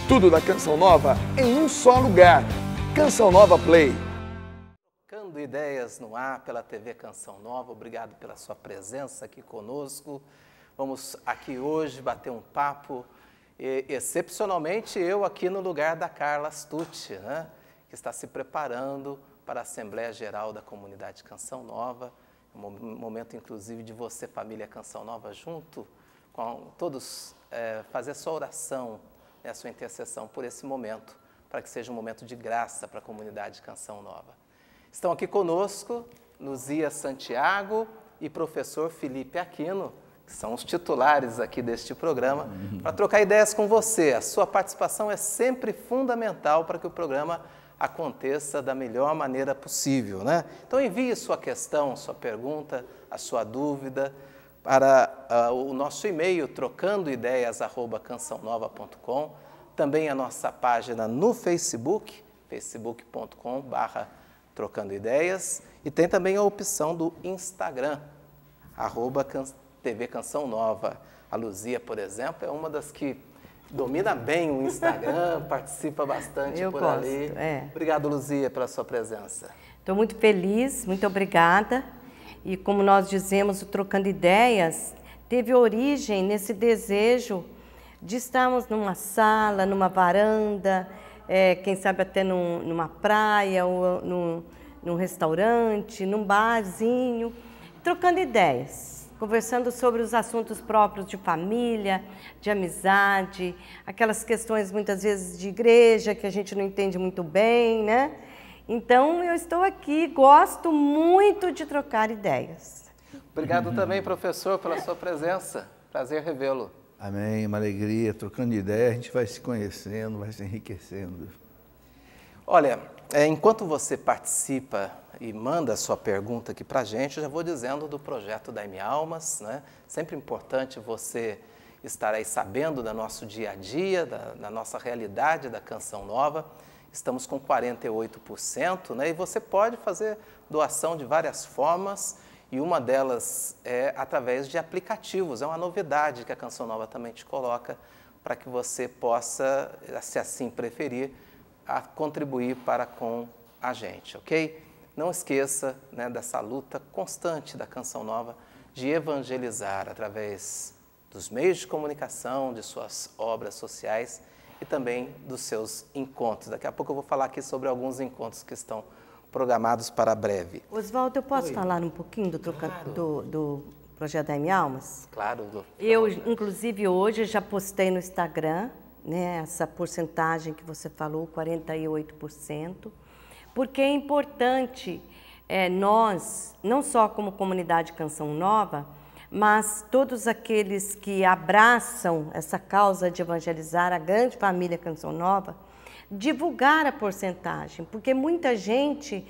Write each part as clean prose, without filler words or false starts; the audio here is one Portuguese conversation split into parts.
Tudo da Canção Nova em um só lugar. Canção Nova Play. Trocando ideias no ar pela TV Canção Nova. Obrigado pela sua presença aqui conosco. Vamos aqui hoje bater um papo, excepcionalmente eu aqui no lugar da Carla Astucci, né? Que está se preparando para a Assembleia Geral da Comunidade Canção Nova. Um momento, inclusive, de você, família Canção Nova, junto com todos, fazer a sua oração, a sua intercessão por esse momento, para que seja um momento de graça para a comunidade Canção Nova. Estão aqui conosco Luzia Santiago e professor Felipe Aquino, que são os titulares aqui deste programa, para trocar ideias com você. A sua participação é sempre fundamental para que o programa aconteça da melhor maneira possível, né? Então envie sua questão, sua pergunta, a sua dúvida para o nosso e-mail trocandoideias@cançãonova.com, também a nossa página no Facebook, facebook.com/trocandoideias, e tem também a opção do Instagram, @TV Canção Nova. A Luzia, por exemplo, é uma das que domina bem o Instagram, participa bastante por ali. Obrigado, Luzia, pela sua presença. Estou muito feliz, muito obrigada. E como nós dizemos, o Trocando Ideias teve origem nesse desejo de estarmos numa sala, numa varanda, quem sabe até numa praia, ou num restaurante, num barzinho, trocando ideias, conversando sobre os assuntos próprios de família, de amizade, aquelas questões muitas vezes de igreja que a gente não entende muito bem, né? Então eu estou aqui, gosto muito de trocar ideias. Obrigado também, professor, pela sua presença. Prazer revê-lo. Amém, uma alegria, trocando ideia, a gente vai se conhecendo, vai se enriquecendo. Olha, enquanto você participa e manda a sua pergunta aqui para a gente, eu já vou dizendo do projeto Dai-me Almas, né? Sempre importante você estar aí sabendo do nosso dia a dia, da nossa realidade da Canção Nova. Estamos com 48%, né? E você pode fazer doação de várias formas, e uma delas é através de aplicativos. É uma novidade que a Canção Nova também te coloca para que você possa, se assim preferir, contribuir para com a gente, ok? Não esqueça, né, dessa luta constante da Canção Nova de evangelizar através dos meios de comunicação, de suas obras sociais e também dos seus encontros. Daqui a pouco eu vou falar aqui sobre alguns encontros que estão programados para breve. Oswaldo, eu posso falar um pouquinho do projeto Dai-me Almas? Claro. Eu, inclusive, hoje já postei no Instagram, né, essa porcentagem que você falou, 48%, porque é importante nós, não só como comunidade Canção Nova, mas todos aqueles que abraçam essa causa de evangelizar a grande família Canção Nova, divulgar a porcentagem, porque muita gente,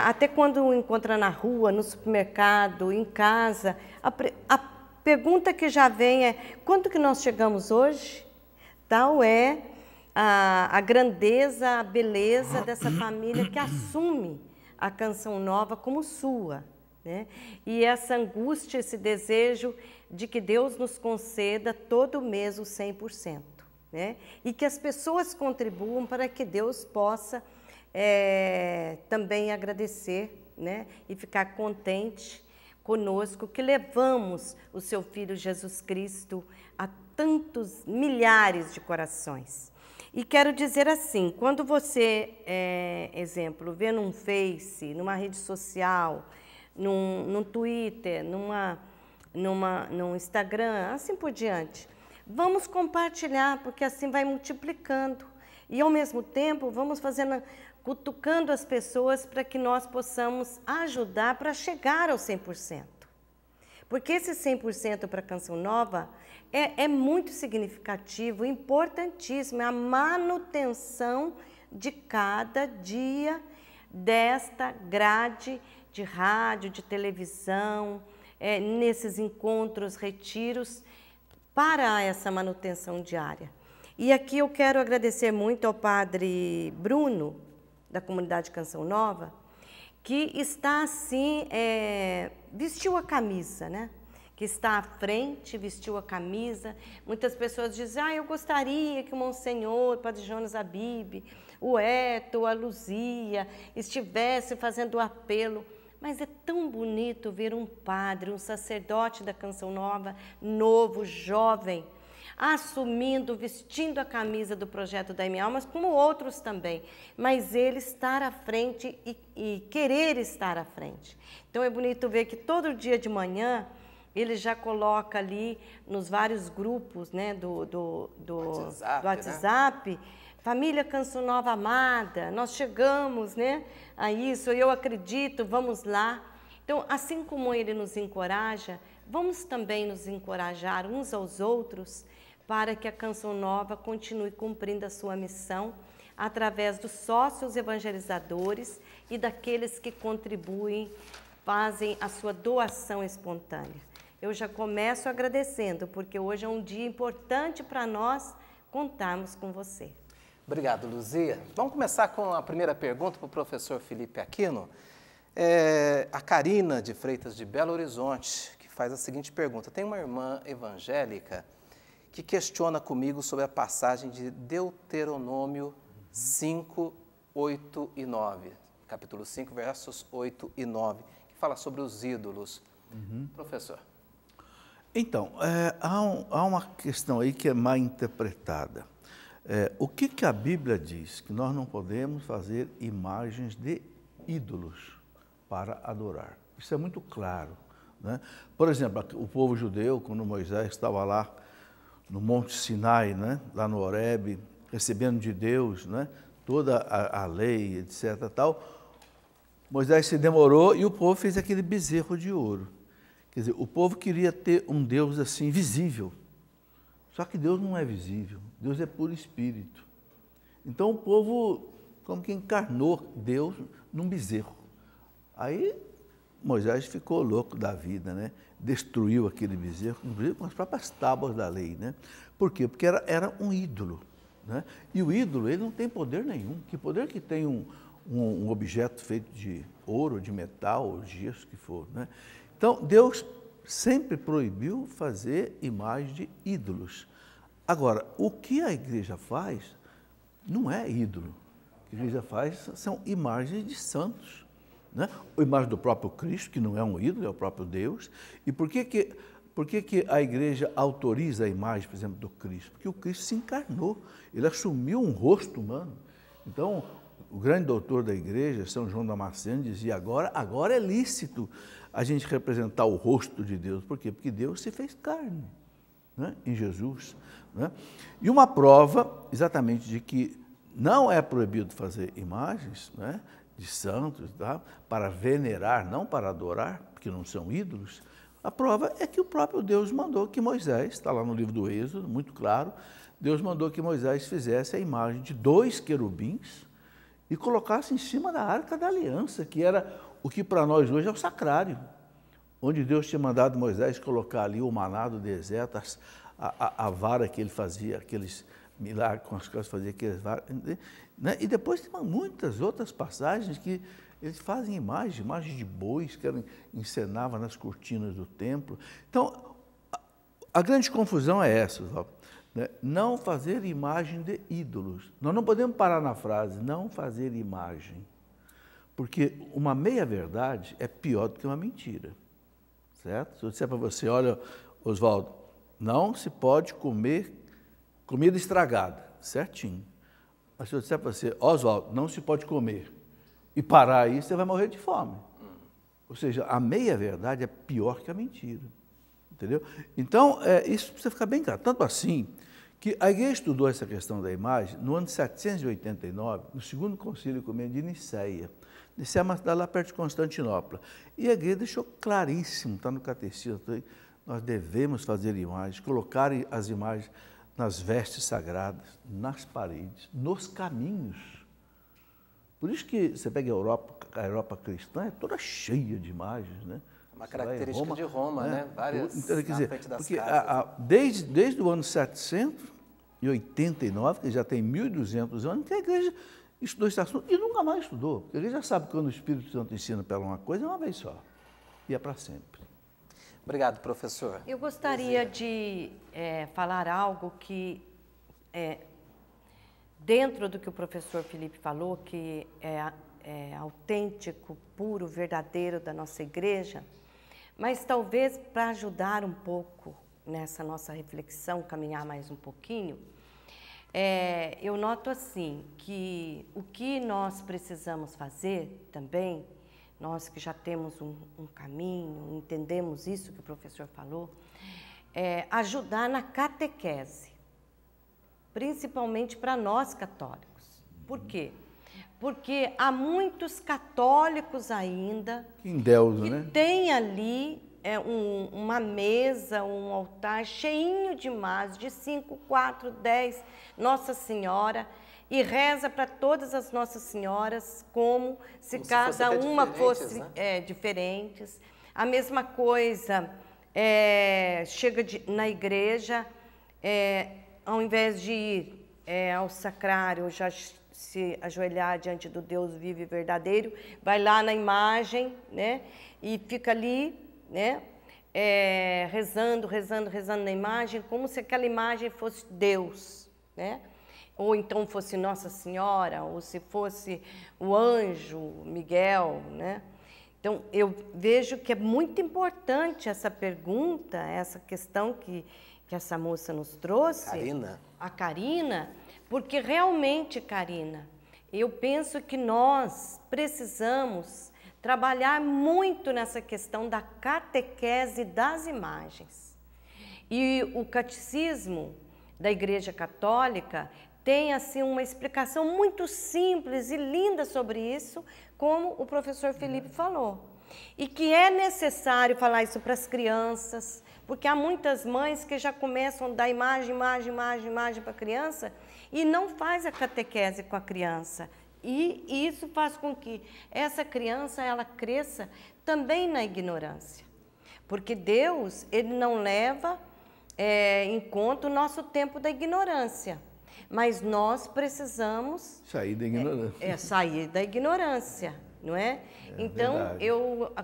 até quando encontra na rua, no supermercado, em casa, a pergunta que já vem é: quanto que nós chegamos hoje? Tal é a grandeza, a beleza dessa família que assume a Canção Nova como sua, né? E essa angústia, esse desejo de que Deus nos conceda todo mês o 100%, né? E que as pessoas contribuam para que Deus possa também agradecer, né? E ficar contente conosco que levamos o seu Filho Jesus Cristo a tantos milhares de corações. E quero dizer assim, quando você, exemplo, vê num Face, numa rede social, num Twitter, num Instagram, assim por diante, vamos compartilhar, porque assim vai multiplicando. E ao mesmo tempo vamos cutucando as pessoas para que nós possamos ajudar para chegar aos 100%. Porque esse 100% para a Canção Nova é muito significativo, importantíssimo, é a manutenção de cada dia desta grade de rádio, de televisão, nesses encontros, retiros, para essa manutenção diária. E aqui eu quero agradecer muito ao padre Bruno, da comunidade Canção Nova, que está assim, vestiu a camisa, né? que está à frente, vestiu a camisa. Muitas pessoas dizem, eu gostaria que o Monsenhor, o Padre Jonas Abib, o Eto, a Luzia, estivesse fazendo o apelo. Mas é tão bonito ver um padre, um sacerdote da Canção Nova, novo, jovem, assumindo, vestindo a camisa do projeto da Minha Alma, como outros também, mas ele estar à frente e querer estar à frente. Então é bonito ver que todo dia de manhã ele já coloca ali nos vários grupos, né, do WhatsApp, né? Família Canção Nova amada, nós chegamos, né, a isso, eu acredito, vamos lá. Então, assim como ele nos encoraja, vamos também nos encorajar uns aos outros para que a Canção Nova continue cumprindo a sua missão através dos sócios evangelizadores e daqueles que contribuem, fazem a sua doação espontânea. Eu já começo agradecendo, porque hoje é um dia importante para nós contarmos com você. Obrigado, Luzia. Vamos começar com a primeira pergunta para o professor Felipe Aquino. A Karina de Freitas de Belo Horizonte, que faz a seguinte pergunta. Tem uma irmã evangélica que questiona comigo sobre a passagem de Deuteronômio 5, 8 e 9. Capítulo 5, versos 8 e 9, que fala sobre os ídolos. Professor. Então, há uma questão aí que é mal interpretada. O que a Bíblia diz? Que nós não podemos fazer imagens de ídolos para adorar. Isso é muito claro, né? Por exemplo, o povo judeu, quando Moisés estava lá no Monte Sinai, né? Lá no Horebe, recebendo de Deus, né? Toda a lei, etc. Tal, Moisés se demorou e o povo fez aquele bezerro de ouro. Quer dizer, o povo queria ter um Deus assim visível. Só que Deus não é visível, Deus é puro espírito. Então o povo como que encarnou Deus num bezerro. Aí Moisés ficou louco da vida, né? Destruiu aquele bezerro, inclusive com as próprias tábuas da lei, né? Por quê? Porque era um ídolo, né? E o ídolo, ele não tem poder nenhum. Que poder que tem um objeto feito de ouro, de metal, ou gesso, que for, né? Então, Deus sempre proibiu fazer imagem de ídolos. Agora, o que a igreja faz não é ídolo. O que a igreja faz são imagens de santos, né? A imagem do próprio Cristo, que não é um ídolo, é o próprio Deus. E por que a igreja autoriza a imagem, por exemplo, do Cristo? Porque o Cristo se encarnou, ele assumiu um rosto humano. Então, o grande doutor da igreja, São João Damasceno, dizia, agora é lícito a gente representar o rosto de Deus. Por quê? Porque Deus se fez carne, né? Em Jesus, né? E uma prova exatamente de que não é proibido fazer imagens, né, de santos, tá? Para venerar, não para adorar, porque não são ídolos. A prova é que o próprio Deus mandou que Moisés, está lá no livro do Êxodo, muito claro, Deus mandou que Moisés fizesse a imagem de 2 querubins e colocasse em cima da Arca da Aliança, que era o que para nós hoje é o sacrário, onde Deus tinha mandado Moisés colocar ali o maná do deserto, a vara que ele fazia, aqueles milagres com as coisas, fazia aqueles varas, né? E depois tem muitas outras passagens que eles fazem imagens de bois que encenavam nas cortinas do templo. Então, a grande confusão é essa, né? Não fazer imagem de ídolos. Nós não podemos parar na frase, não fazer imagem. Porque uma meia-verdade é pior do que uma mentira, certo? Se eu disser para você, olha, Oswaldo, não se pode comer comida estragada, certinho. Mas se eu disser para você, Oswaldo, não se pode comer, e parar aí, você vai morrer de fome. Ou seja, a meia-verdade é pior que a mentira, entendeu? Então, isso precisa ficar bem claro. Tanto assim, que a igreja estudou essa questão da imagem no ano de 789, no segundo concílio ecumênico de Nicéia. Nicéia é uma cidade lá perto de Constantinopla. E a igreja deixou claríssimo, está no catecismo, nós devemos fazer imagens, colocar as imagens nas vestes sagradas, nas paredes, nos caminhos. Por isso que você pega a Europa cristã, é toda cheia de imagens, né? Uma característica de Roma, né? Várias então, quer dizer, na frente das porque casas. Desde o ano 789, que já tem 1.200 anos, que a igreja estudou esse assunto e nunca mais estudou. Porque a igreja já sabe que quando o Espírito Santo ensina para uma coisa, é uma vez só. E é para sempre. Obrigado, professor. Eu gostaria de falar algo que, dentro do que o professor Felipe falou, que é autêntico, puro, verdadeiro da nossa igreja, mas talvez para ajudar um pouco nessa nossa reflexão, caminhar mais um pouquinho, eu noto assim, que o que nós precisamos fazer também, nós que já temos um caminho, entendemos isso que o professor falou, ajudar na catequese, principalmente para nós católicos. Por quê? Porque há muitos católicos ainda que têm ali uma mesa, um altar cheinho de imagens, de 5, 4, 10, Nossa Senhora, e reza para todas as Nossas Senhoras como se cada uma fosse diferentes. A mesma coisa, chega na igreja, ao invés de ir ao sacrário, já se ajoelhar diante do Deus vivo e verdadeiro, vai lá na imagem, né, e fica ali, né, rezando na imagem, como se aquela imagem fosse Deus, né? Ou então fosse Nossa Senhora, ou se fosse o anjo Miguel, né? Então, eu vejo que é muito importante essa pergunta, essa questão que essa moça nos trouxe. Karina. A Karina, porque realmente, Karina, eu penso que nós precisamos trabalhar muito nessa questão da catequese das imagens. E o catecismo da Igreja Católica tem assim uma explicação muito simples e linda sobre isso, como o professor Felipe falou. E que é necessário falar isso para as crianças, porque há muitas mães que já começam a dar imagem para a criança e não faz a catequese com a criança. E isso faz com que essa criança ela cresça também na ignorância. Porque Deus, Ele não leva em conta o nosso tempo da ignorância. Mas nós precisamos sair da ignorância. Sair da ignorância, não é? Então, verdade. Eu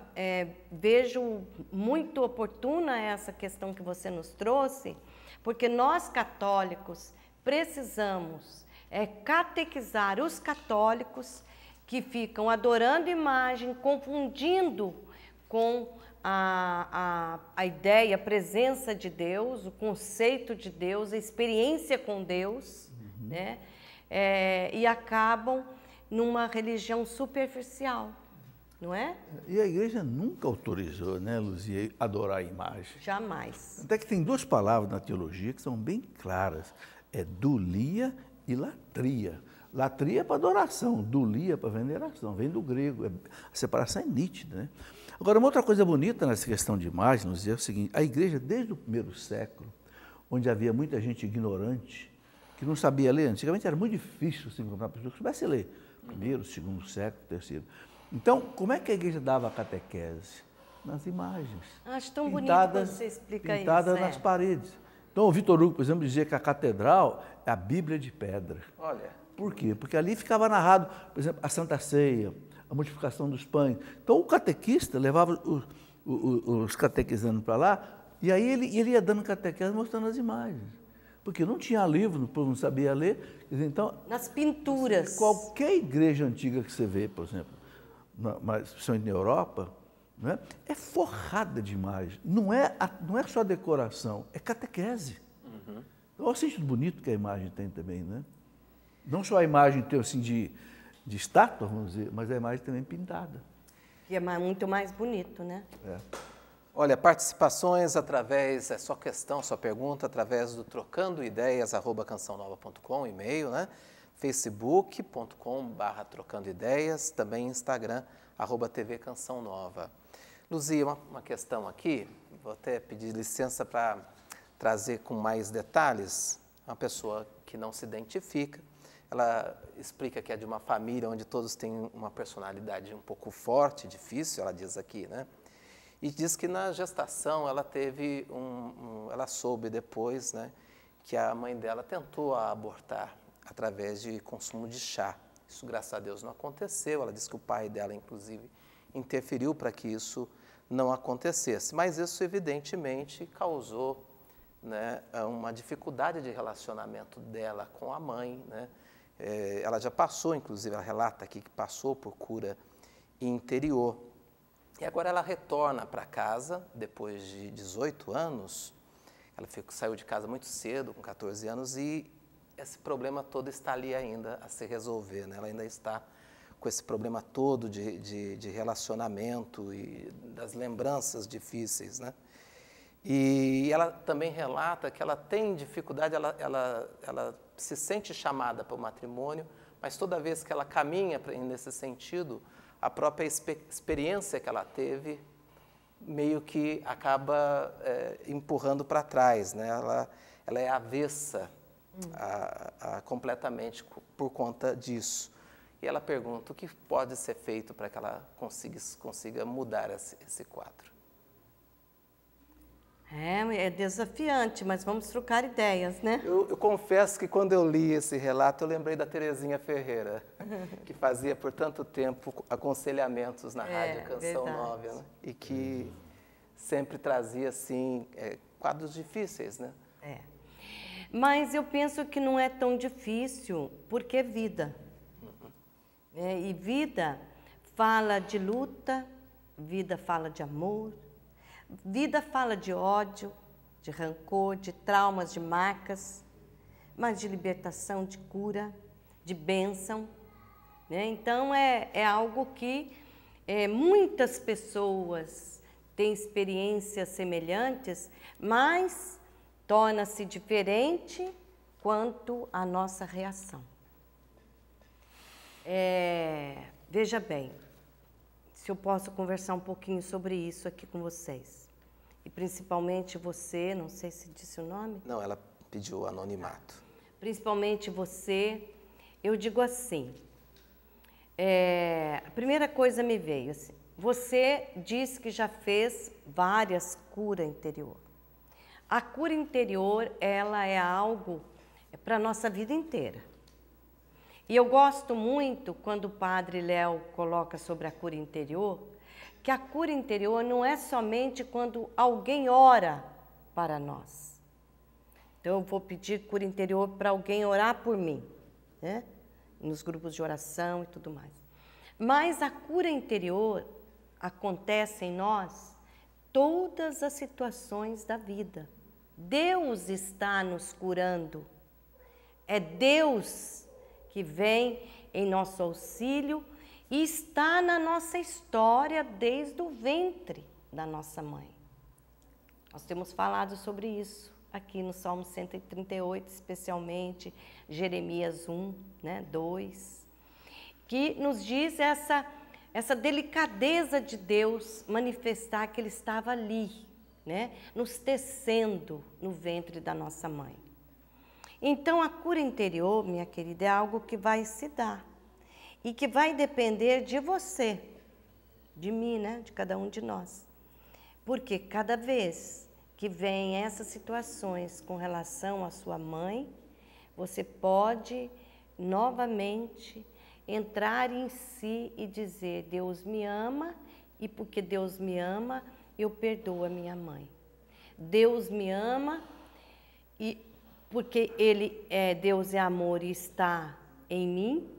vejo muito oportuna essa questão que você nos trouxe, porque nós católicos precisamos catequizar os católicos que ficam adorando imagem, confundindo com a ideia, a presença de Deus, o conceito de Deus, a experiência com Deus, né? E acabam numa religião superficial, não é? E a igreja nunca autorizou, né, Luzia, adorar a imagem. Jamais. Até que tem duas palavras na teologia que são bem claras, dulia e latria. Latria é para adoração, dulia é para veneração, vem do grego, a separação é nítida, né? Agora, uma outra coisa bonita nessa questão de imagem, Luzia, é o seguinte, a igreja desde o primeiro século, onde havia muita gente ignorante, que não sabia ler, antigamente era muito difícil se encontrar pessoas que soubessem ler, primeiro, segundo século, terceiro. Então, como é que a igreja dava a catequese? Nas imagens. Acho tão bonito que você explica isso. Pintadas nas paredes. Então, o Vitor Hugo, por exemplo, dizia que a catedral é a Bíblia de pedra. Olha. Por quê? Porque ali ficava narrado, por exemplo, a Santa Ceia, a multiplicação dos pães. Então, o catequista levava os catequizando para lá, e aí ele ia dando catequese mostrando as imagens. Porque não tinha livro, o povo não sabia ler. Então, nas pinturas. Qualquer igreja antiga que você vê, por exemplo, principalmente na Europa, né, é forrada de imagem. Não é só decoração, é catequese. Olha o sentido bonito que a imagem tem também, né? Não só a imagem tem assim de estátua, vamos dizer, mas a imagem também pintada. Que é muito mais bonito, né? Olha, participações através, sua questão, sua pergunta, através do trocandoideias@cançãonova.com, e-mail, né? facebook.com/trocandoideias, também Instagram, @TV Canção Nova. Luzia, uma questão aqui, vou até pedir licença para trazer com mais detalhes. Uma pessoa que não se identifica, ela explica que é de uma família onde todos têm uma personalidade um pouco forte, difícil, ela diz aqui, né? E diz que na gestação ela teve ela soube depois, né, que a mãe dela tentou abortar através de consumo de chá. Isso, graças a Deus, não aconteceu. Ela disse que o pai dela, inclusive, interferiu para que isso não acontecesse. Mas isso, evidentemente, causou, né, uma dificuldade de relacionamento dela com a mãe, né? Ela já passou, inclusive, ela relata aqui que passou por cura interior. E agora ela retorna para casa, depois de 18 anos, ela saiu de casa muito cedo, com 14 anos, e esse problema todo está ali ainda a se resolver, né? Ela ainda está com esse problema todo de relacionamento e das lembranças difíceis, né? E ela também relata que ela tem dificuldade, ela se sente chamada para o matrimônio, mas toda vez que ela caminha nesse sentido, a própria experiência que ela teve meio que acaba empurrando para trás, né? Ela é avessa completamente por conta disso. E ela pergunta o que pode ser feito para que ela consiga mudar esse quadro. É desafiante, mas vamos trocar ideias, né? Eu confesso que quando eu li esse relato, eu lembrei da Terezinha Ferreira, que fazia por tanto tempo aconselhamentos na Rádio Canção Nova, né? E que sempre trazia, assim, quadros difíceis, né? Mas eu penso que não é tão difícil, porque é vida. E vida fala de luta, vida fala de amor, vida fala de ódio, de rancor, de traumas, de marcas, mas de libertação, de cura, de bênção, né? Então é algo que muitas pessoas têm experiências semelhantes, mas torna-se diferente quanto à nossa reação. Veja bem, se eu posso conversar um pouquinho sobre isso aqui com vocês. E principalmente você, não sei se disse o nome? Não, ela pediu anonimato. Principalmente você, eu digo assim, a primeira coisa me veio assim, você disse que já fez várias curas interior. A cura interior, ela é algo para a nossa vida inteira. E eu gosto muito quando o Padre Léo coloca sobre a cura interior, que a cura interior não é somente quando alguém ora para nós. Então, eu vou pedir cura interior para alguém orar por mim, né? Nos grupos de oração e tudo mais. Mas a cura interior acontece em nós todas as situações da vida. Deus está nos curando. É Deus que vem em nosso auxílio e está na nossa história desde o ventre da nossa mãe. Nós temos falado sobre isso aqui no Salmo 138, especialmente Jeremias 1, né, 2, que nos diz essa delicadeza de Deus manifestar que Ele estava ali, né, nos tecendo no ventre da nossa mãe. Então, a cura interior, minha querida, é algo que vai se dar e que vai depender de você, de mim, né? De cada um de nós. Porque cada vez que vem essas situações com relação à sua mãe, você pode novamente entrar em si e dizer: Deus me ama e porque Deus me ama, eu perdoo a minha mãe. Deus me ama e porque Deus é amor e está em mim,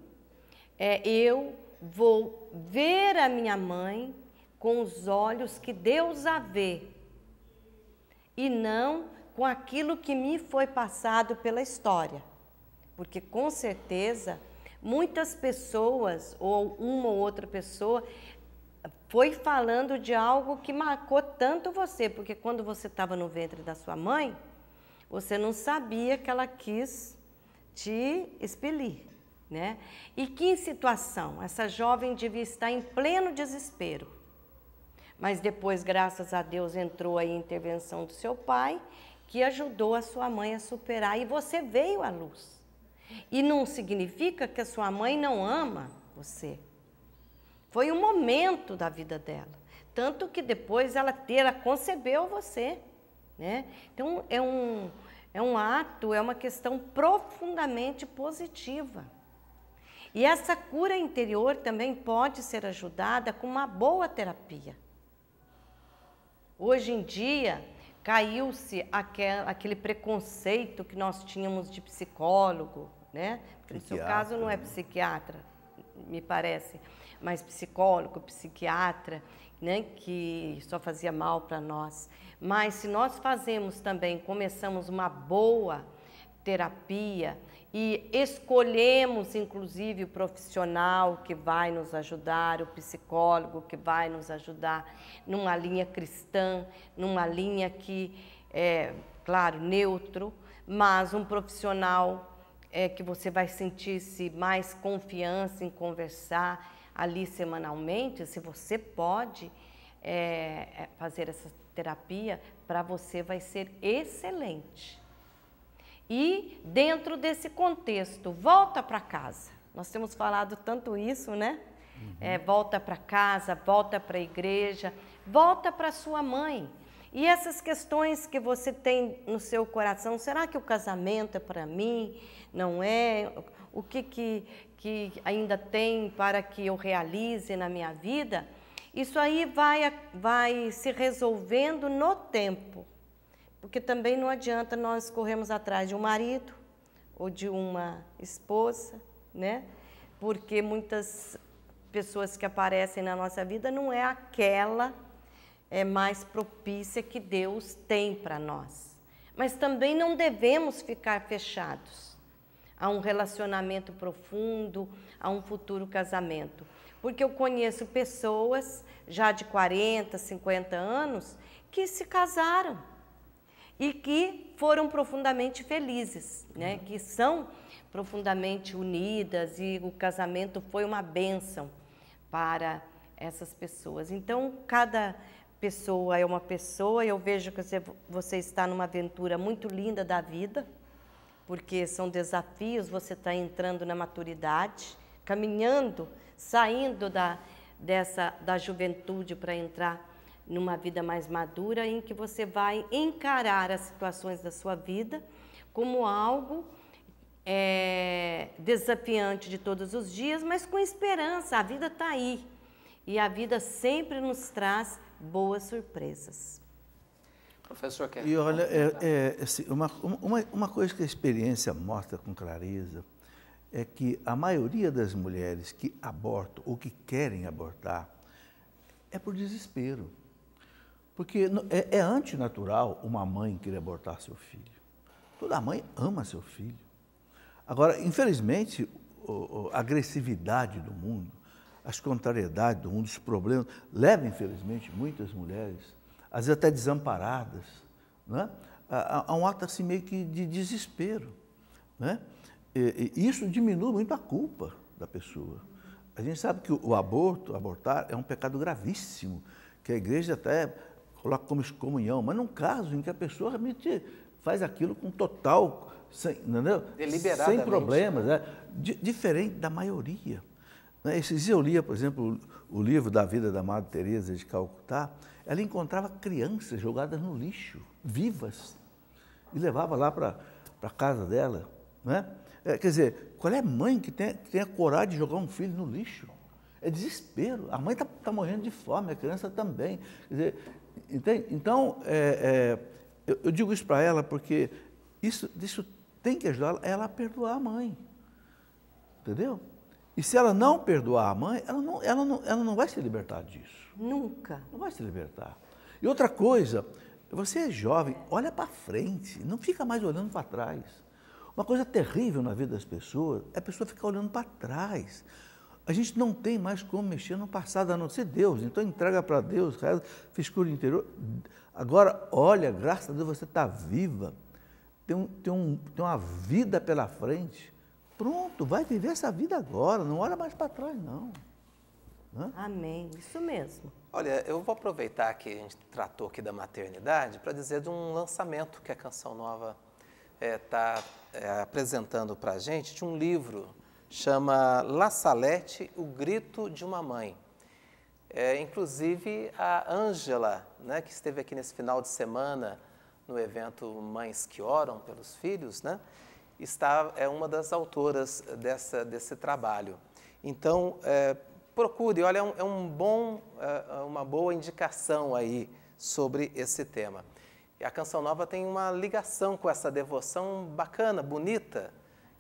eu vou ver a minha mãe com os olhos que Deus a vê, e não com aquilo que me foi passado pela história. Porque, com certeza, muitas pessoas, ou uma ou outra pessoa, foi falando de algo que marcou tanto você, porque quando você estava no ventre da sua mãe, você não sabia que ela quis te expelir, né? E que situação? Essa jovem devia estar em pleno desespero. Mas depois, graças a Deus, entrou aí a intervenção do seu pai, que ajudou a sua mãe a superar, e você veio à luz. E não significa que a sua mãe não ama você. Foi um momento da vida dela. Tanto que depois ela concebeu você, né? Então, é um ato, é uma questão profundamente positiva. E essa cura interior também pode ser ajudada com uma boa terapia. Hoje em dia, caiu-se aquele preconceito que nós tínhamos de psicólogo, né? No seu caso não é psiquiatra, me parece, mas psicólogo, psiquiatra, né? Que só fazia mal para nós. Mas se nós começamos uma boa terapia e escolhemos, inclusive, o profissional que vai nos ajudar, o psicólogo que vai nos ajudar numa linha cristã, numa linha que é, claro, neutro, mas um profissional que você vai sentir-se mais confiança em conversar ali semanalmente, se você pode fazer essa terapia, para você vai ser excelente. E dentro desse contexto, volta para casa. Nós temos falado tanto isso, né? Volta para casa, volta para a igreja, volta para sua mãe. E essas questões que você tem no seu coração, será que o casamento é para mim? Não é? O que ainda tem para que eu realize na minha vida? Isso aí vai se resolvendo no tempo. Porque também não adianta nós corrermos atrás de um marido ou de uma esposa, né? Porque muitas pessoas que aparecem na nossa vida não é aquela mais propícia que Deus tem para nós. Mas também não devemos ficar fechados a um relacionamento profundo, a um futuro casamento. Porque eu conheço pessoas já de 40, 50 anos que se casaram e que foram profundamente felizes, né? Que são profundamente unidas e o casamento foi uma bênção para essas pessoas. Então, cada pessoa é uma pessoa, eu vejo que você está numa aventura muito linda da vida, porque são desafios, você está entrando na maturidade, caminhando, saindo da juventude para entrar numa vida mais madura, em que você vai encarar as situações da sua vida como algo desafiante de todos os dias, mas com esperança. A vida está aí e a vida sempre nos traz boas surpresas. Professor, quer? E olha, assim, uma coisa que a experiência mostra com clareza é que a maioria das mulheres que abortam ou que querem abortar é por desespero. Porque é antinatural uma mãe querer abortar seu filho. Toda mãe ama seu filho. Agora, infelizmente, a agressividade do mundo, as contrariedades do mundo, os problemas, levam, infelizmente, muitas mulheres, às vezes até desamparadas, né? a um ato assim meio que de desespero. Né? E isso diminui muito a culpa da pessoa. A gente sabe que o abortar, é um pecado gravíssimo, que a igreja até coloca como excomunhão, mas num caso em que a pessoa realmente faz aquilo com total, sem problemas, né? Diferente da maioria. Esses dias eu lia, por exemplo, o livro da vida da Madre Teresa de Calcutá. Ela encontrava crianças jogadas no lixo, vivas, e levava lá para a casa dela. Né? Quer dizer, qual é a mãe que tem a coragem de jogar um filho no lixo? É desespero. A mãe está morrendo de fome, a criança também. Quer dizer, entende? Então, eu digo isso para ela porque isso tem que ajudar ela a perdoar a mãe. Entendeu? E se ela não perdoar a mãe, ela não vai se libertar disso. Nunca. Não vai se libertar. E outra coisa, você é jovem, olha para frente, não fica mais olhando para trás. Uma coisa terrível na vida das pessoas é a pessoa ficar olhando para trás. A gente não tem mais como mexer no passado, a não ser Deus. Então entrega para Deus, reza, frescura interior. Agora, olha, graças a Deus você está viva, tem uma vida pela frente. Pronto, vai viver essa vida agora, não olha mais para trás, não. Hã? Amém, isso mesmo. Olha, eu vou aproveitar que a gente tratou aqui da maternidade para dizer de um lançamento que a Canção Nova está apresentando para a gente, de um livro, chama La Salete, O Grito de uma Mãe. Inclusive a Ângela, né, que esteve aqui nesse final de semana no evento Mães que Oram pelos Filhos, né, é uma das autoras desse trabalho. Então, procure, olha, é uma boa indicação aí, sobre esse tema. E a Canção Nova tem uma ligação com essa devoção bacana, bonita,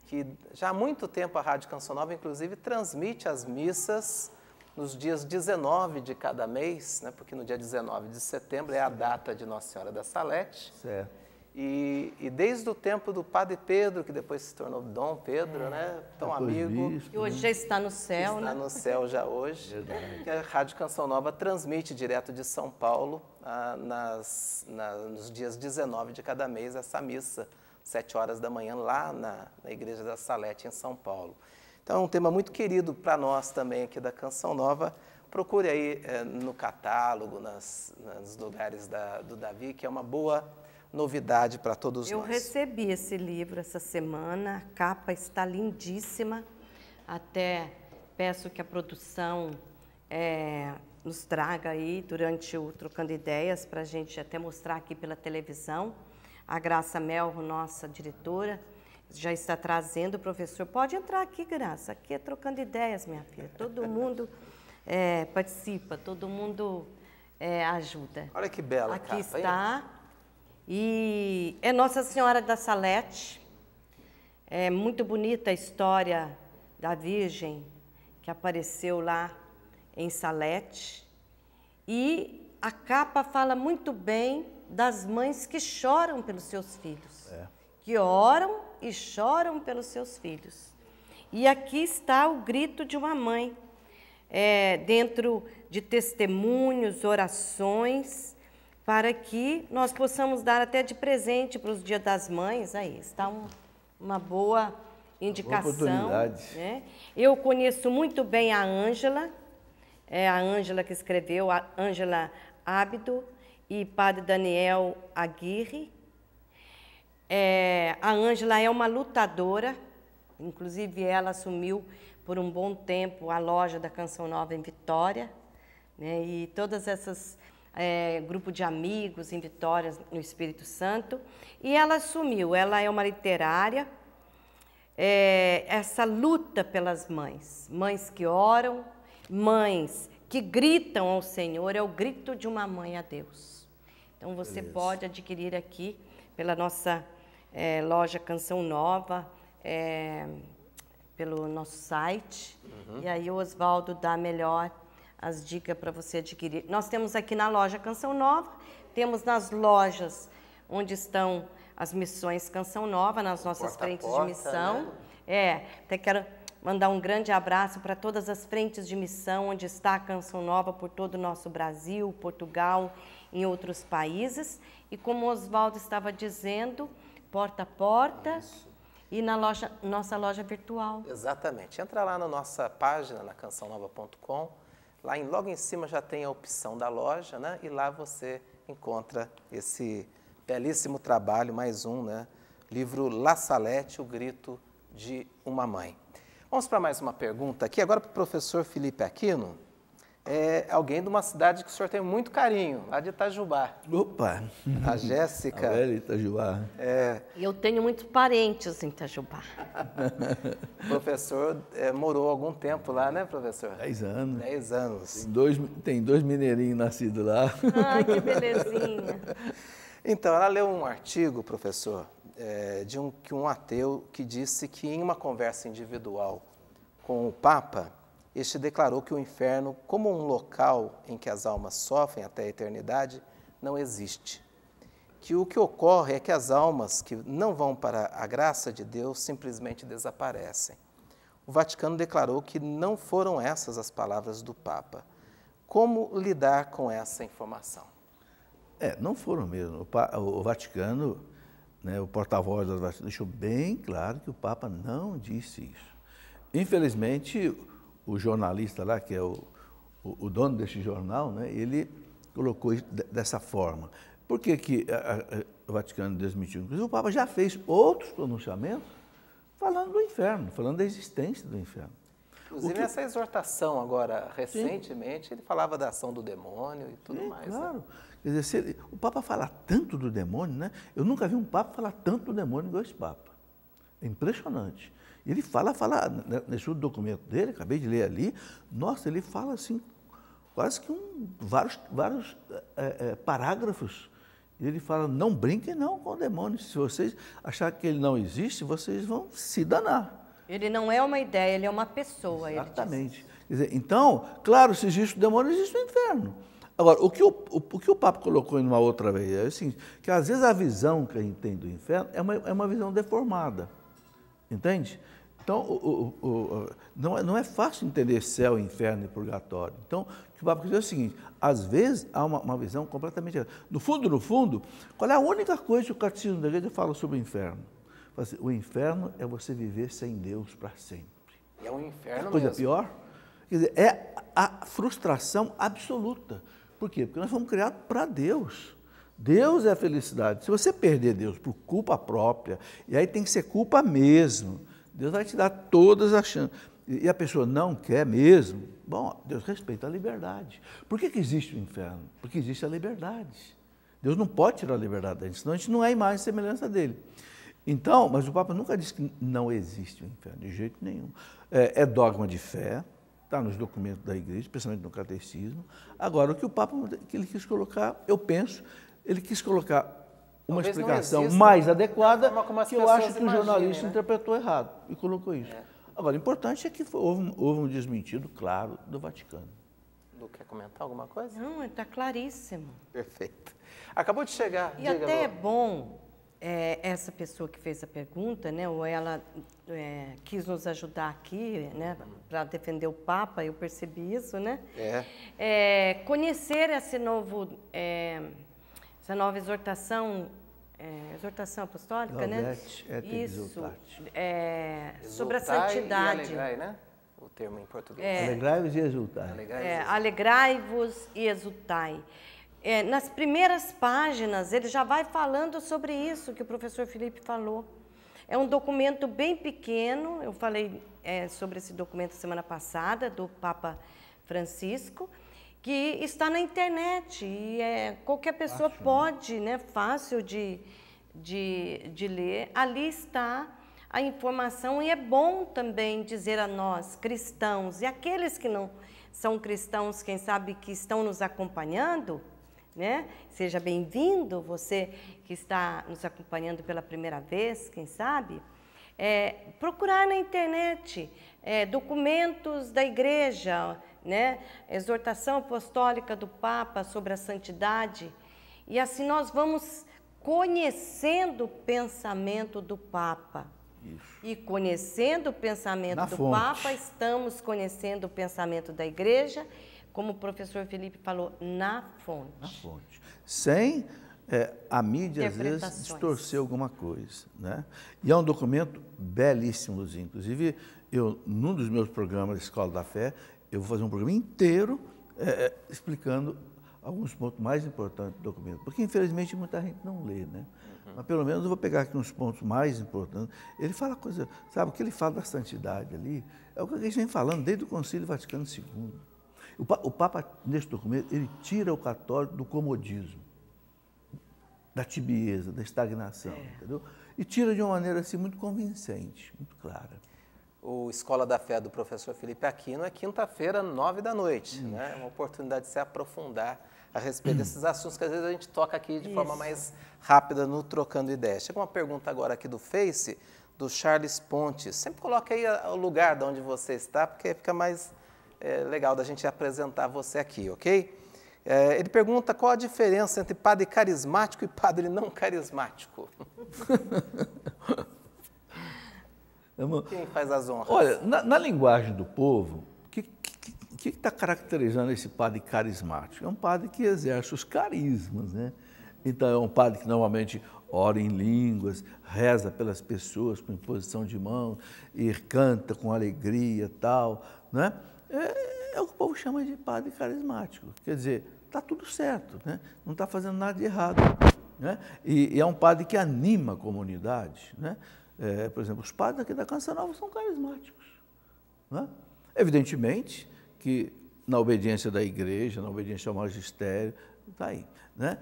que já há muito tempo a Rádio Canção Nova, inclusive, transmite as missas nos dias 19 de cada mês, né? Porque no dia 19 de setembro é a data de Nossa Senhora da Salete. Certo. E desde o tempo do Padre Pedro, que depois se tornou Dom Pedro, né? Tão amigo. E hoje já está no céu, Está né? no céu já hoje. Que a Rádio Canção Nova transmite direto de São Paulo, nos dias 19 de cada mês, essa missa, 7 horas da manhã, lá na Igreja da Salete, em São Paulo. Então, é um tema muito querido para nós também aqui da Canção Nova. Procure aí no catálogo, nos lugares do Davi, que é uma boa novidade para todos nós. Eu recebi esse livro essa semana, a capa está lindíssima. Até peço que a produção nos traga aí durante o Trocando Ideias, para a gente até mostrar aqui pela televisão. A Graça Melro, nossa diretora, já está trazendo. O professor, pode entrar aqui, Graça, aqui é Trocando Ideias, minha filha. Todo mundo participa, todo mundo ajuda. Olha que bela aqui capa, está. Hein? E é Nossa Senhora da Salete. É muito bonita a história da Virgem que apareceu lá em Salete. E a capa fala muito bem das mães que choram pelos seus filhos. Que oram e choram pelos seus filhos. E aqui está o grito de uma mãe, dentro de testemunhos, orações, para que nós possamos dar até de presente para os Dias das Mães. Aí está uma boa indicação. Oportunidade. Né? Eu conheço muito bem a Ângela, a Ângela que escreveu, a Ângela Ábido e Padre Daniel Aguirre. A Ângela é uma lutadora, inclusive ela assumiu por um bom tempo a loja da Canção Nova em Vitória, né? E todas essas grupo de amigos em Vitória, no Espírito Santo, e ela assumiu, ela é uma literária, essa luta pelas mães, mães que oram, mães que gritam ao Senhor, é o grito de uma mãe a Deus. Então você pode adquirir aqui pela nossa loja Canção Nova, pelo nosso site, e aí o Oswaldo dá melhor as dicas para você adquirir. Nós temos aqui na loja Canção Nova, temos nas lojas onde estão as missões Canção Nova, nas nossas frentes de missão. Né? Até quero mandar um grande abraço para todas as frentes de missão, onde está a Canção Nova por todo o nosso Brasil, Portugal, em outros países. E como o Oswaldo estava dizendo, porta a porta. Isso. E na nossa loja virtual. Exatamente. Entra lá na nossa página, na cançãonova.com. Lá logo em cima já tem a opção da loja, né? E lá você encontra esse belíssimo trabalho, mais um, né? Livro La Salete, o grito de uma mãe. Vamos para mais uma pergunta aqui, agora para o professor Felipe Aquino. É alguém de uma cidade que o senhor tem muito carinho, lá de Itajubá. Opa! A Jéssica. A velha Itajubá. E eu tenho muitos parentes em Itajubá. O professor morou algum tempo lá, né, professor? 10 anos. 10 anos. Tem dois mineirinhos nascidos lá. Ai, que belezinha. Então, ela leu um artigo, professor, de um ateu que disse que em uma conversa individual com o Papa, este declarou que o inferno, como um local em que as almas sofrem até a eternidade, não existe. Que o que ocorre é que as almas que não vão para a graça de Deus simplesmente desaparecem. O Vaticano declarou que não foram essas as palavras do Papa. Como lidar com essa informação? Não foram mesmo. O Vaticano, né, o porta-voz do Vaticano, deixou bem claro que o Papa não disse isso. Infelizmente, o jornalista lá, que é o dono deste jornal, né, ele colocou isso dessa forma. Por que o Vaticano desmentiu? Inclusive, o Papa já fez outros pronunciamentos falando do inferno, falando da existência do inferno. Inclusive, essa exortação agora, recentemente, ele falava da ação do demônio e tudo mais. Claro. Né? Quer dizer, o Papa fala tanto do demônio, né? Eu nunca vi um Papa falar tanto do demônio igual esse Papa. É impressionante. Ele fala, nesse documento dele, acabei de ler ali, nossa, ele fala assim, quase que vários parágrafos. E ele fala, não brinquem não com o demônio. Se vocês acharem que ele não existe, vocês vão se danar. Ele não é uma ideia, ele é uma pessoa. Exatamente. Quer dizer, então, claro, se existe o demônio, existe o inferno. Agora, o que o Papa colocou em uma outra vez é o seguinte, que às vezes a visão que a gente tem do inferno é uma visão deformada, entende? Então, não é fácil entender céu, inferno e purgatório. Então, o que o Papa quer dizer é o seguinte, às vezes há uma visão completamente errada. No fundo, qual é a única coisa que o Catecismo da Igreja fala sobre o inferno? Assim, o inferno é você viver sem Deus para sempre. É um inferno coisa mesmo. Pior? Quer dizer, é a frustração absoluta. Por quê? Porque nós fomos criados para Deus. Deus é a felicidade. Se você perder Deus por culpa própria, e aí tem que ser culpa mesmo, Deus vai te dar todas as chances. E a pessoa não quer mesmo, bom, Deus respeita a liberdade. Por que existe o inferno? Porque existe a liberdade. Deus não pode tirar a liberdade da gente, senão a gente não é imagem e semelhança dele. Então, mas o Papa nunca disse que não existe o inferno, de jeito nenhum. É dogma de fé, está nos documentos da Igreja, especialmente no Catecismo. Agora, o que o Papa que ele quis colocar, eu penso, ele quis colocar uma Talvez explicação mais adequada, que eu acho que o jornalista né? interpretou errado e colocou isso. Agora, o importante é que houve um desmentido, claro, do Vaticano. Lu, quer comentar alguma coisa? Não, está claríssimo. Perfeito. Acabou de chegar. E até é bom essa pessoa que fez a pergunta, né, ou ela quis nos ajudar aqui, né, para defender o Papa, eu percebi isso, né? Conhecer essa nova exortação, exortação apostólica, né? Isso, sobre a santidade. E alegrai, né? O termo em português. Alegrai-vos e exultai. Alegrai-vos e exultai. Nas primeiras páginas, ele já vai falando sobre isso que o professor Felipe falou. É um documento bem pequeno, eu falei sobre esse documento semana passada, do Papa Francisco, que está na internet e qualquer pessoa pode, né, fácil de ler. Ali está a informação e é bom também dizer a nós, cristãos, e aqueles que não são cristãos, quem sabe que estão nos acompanhando, né? Seja bem-vindo, você que está nos acompanhando pela primeira vez, quem sabe, procurar na internet documentos da Igreja, né? Exortação apostólica do Papa sobre a santidade, e assim nós vamos conhecendo o pensamento do Papa. Isso. E conhecendo o pensamento do Papa, estamos conhecendo o pensamento da Igreja, como o professor Felipe falou, na fonte. Na fonte. Sem a mídia, às vezes, distorcer alguma coisa, né? E é um documento belíssimo, Luzinha. Inclusive, num dos meus programas da Escola da Fé, eu vou fazer um programa inteiro explicando alguns pontos mais importantes do documento. Porque, infelizmente, muita gente não lê, né? Mas, pelo menos, eu vou pegar aqui uns pontos mais importantes. Ele fala coisa... Sabe, o que ele fala da santidade ali é o que a gente vem falando desde o Concílio Vaticano II. O Papa, nesse documento, ele tira o católico do comodismo, da tibieza, da estagnação, entendeu? E tira de uma maneira assim muito convincente, muito clara. O Escola da Fé do professor Felipe Aquino é quinta-feira, 9h, né? É uma oportunidade de se aprofundar a respeito desses assuntos que às vezes a gente toca aqui de forma mais rápida no Trocando Ideias. Chega uma pergunta agora aqui do Face, do Charles Pontes. Sempre coloca aí o lugar de onde você está, porque fica mais legal da gente apresentar você aqui, ok? Ele pergunta qual a diferença entre padre carismático e padre não carismático. Quem faz as honras? Olha, na linguagem do povo, o que está caracterizando esse padre carismático? É um padre que exerce os carismas, né? Então, é um padre que normalmente ora em línguas, reza pelas pessoas com imposição de mãos, e canta com alegria e tal, né? É o que o povo chama de padre carismático. Quer dizer, está tudo certo, né? Não está fazendo nada de errado, né? E é um padre que anima a comunidade, né? Por exemplo, os padres aqui da Canção Nova são carismáticos, né? Evidentemente que na obediência da igreja, na obediência ao magistério, está aí, né?